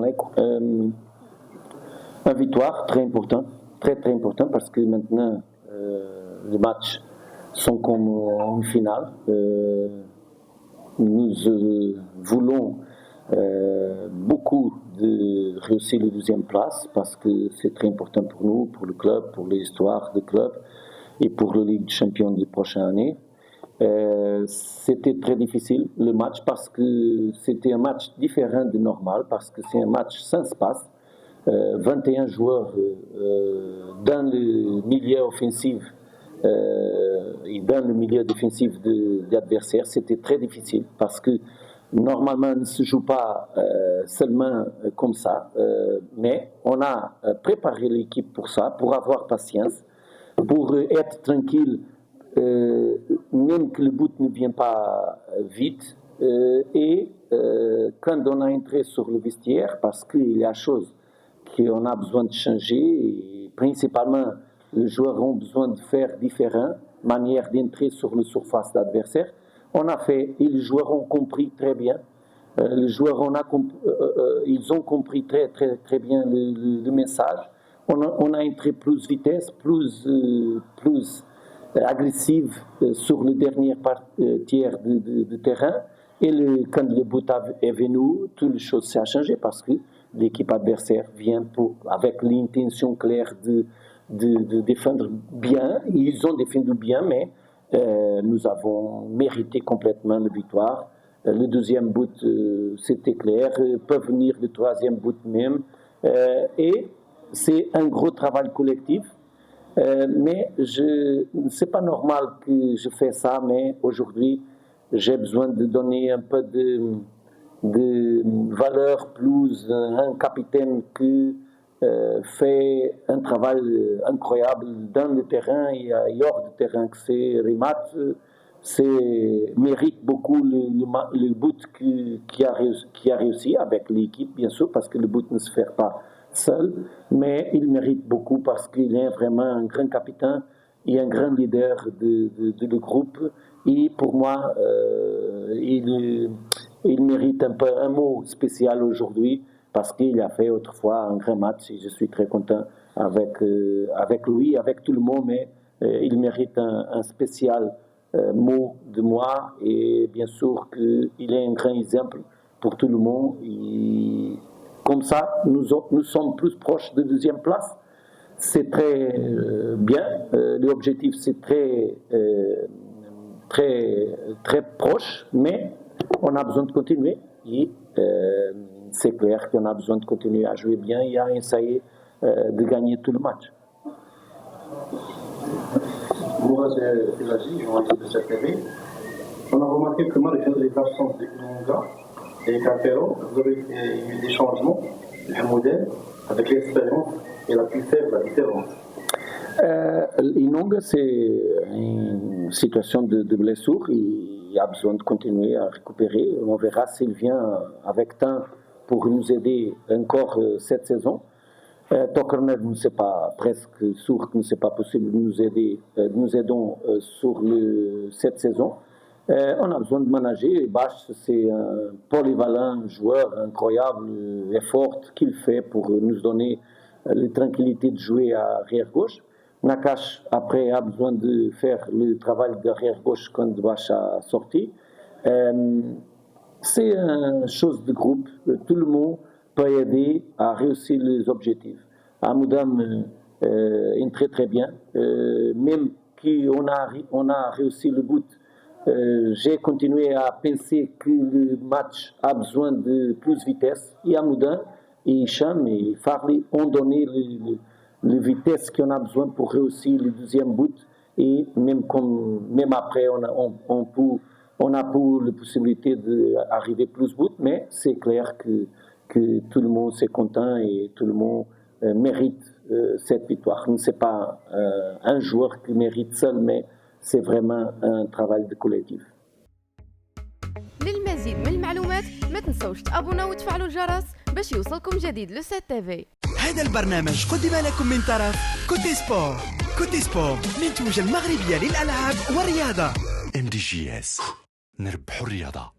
عليكم. Une victoire très importante, très très importante parce que maintenant les matchs sont comme en finale. Nous voulons beaucoup de réussir la deuxième place parce que c'est très important pour nous, pour le club, pour l'histoire du club et pour la Ligue des Champions de la prochaine année. C'était très difficile le match parce que c'était un match différent de normal, parce que c'est un match sans espace. 21 joueurs dans le milieu offensif et dans le milieu défensif de l'adversaire, c'était très difficile parce que normalement, on ne se joue pas seulement comme ça, mais on a préparé l'équipe pour ça, pour avoir patience, pour être tranquille, même que le but ne vient pas vite. Et quand on a entré sur le vestiaire, parce qu'il y a des choses qu'on a besoin de changer, et principalement les joueurs ont besoin de faire différentes manières d'entrer sur la surface d'adversaire. On a fait, et les joueurs ont compris très bien. Les joueurs ils ont compris très très très bien le message. On a entré plus vitesse, plus agressive sur le dernier tiers de terrain. Et quand le but est venu, toutes les choses ont changé parce que l'équipe adversaire vient avec l'intention claire de défendre bien. Ils ont défendu bien, mais nous avons mérité complètement la victoire. Le deuxième but, c'était clair. Peut venir le troisième but même. Et c'est un gros travail collectif. Mais c'est pas normal que je fais ça, mais aujourd'hui, j'ai besoin de donner un peu de valeur plus à un capitaine qui fait un travail incroyable dans le terrain et hors du terrain, que c'est Rimat, mérite beaucoup le but qui a réussi avec l'équipe, bien sûr, parce que le but ne se fait pas seul, mais il mérite beaucoup parce qu'il est vraiment un grand capitaine et un grand leader de groupe. Et pour moi, il mérite un peu un mot spécial aujourd'hui parce qu'il a fait autrefois un grand match et je suis très content avec lui, avec tout le monde, mais il mérite un spécial mot de moi et bien sûr qu'il est un grand exemple pour tout le monde. Et comme ça, nous sommes plus proches de deuxième place. C'est très bien. L'objectif, c'est très proche, mais on a besoin de continuer. Et c'est clair qu'on a besoin de continuer à jouer bien et à essayer de gagner tout le match. Moi, c'est la journaliste de cette TV. On a remarqué que malgré les absences de Ilonga et Capero, vous avez eu des changements, le modèle, avec l'expérience et la plus faible différence. Ilonga, c'est une situation de blessure. Il a besoin de continuer à récupérer. On verra s'il vient avec temps pour nous aider encore cette saison. Tokerner, c'est pas presque sûr que ce n'est pas possible de nous aider. Nous aidons sur cette saison. On a besoin de manager. Bach, c'est un polyvalent joueur incroyable et fort qu'il fait pour nous donner la tranquillité de jouer à arrière-gauche. Nakash, après, a besoin de faire le travail d'arrière-gauche quand Bach a sorti. C'est une chose de groupe. Tout le monde peut aider à réussir les objectifs. Amoudam est très très bien. Même qu'on a réussi le but, j'ai continué à penser que le match a besoin de plus de vitesse. Et Amoudam et Hicham et Farli ont donné la vitesse qu'on a besoin pour réussir le deuxième but. Et même après, on a pour la possibilité d'arriver plus but, mais c'est clair que tout le monde est content et tout le monde mérite cette victoire. Ce n'est pas un joueur qui mérite seul, mais c'est vraiment un travail de collectif. للمزيد من المعلومات ما تنسوش تابوناو وتفعلوا الجرس باش يوصلكم جديد لو سي تي في. هذا البرنامج قدم لكم من طرف كوتي سبور. كوتي سبور منتوجة المغربية للألعاب والرياضة. MDGS نربحوا الرياضة.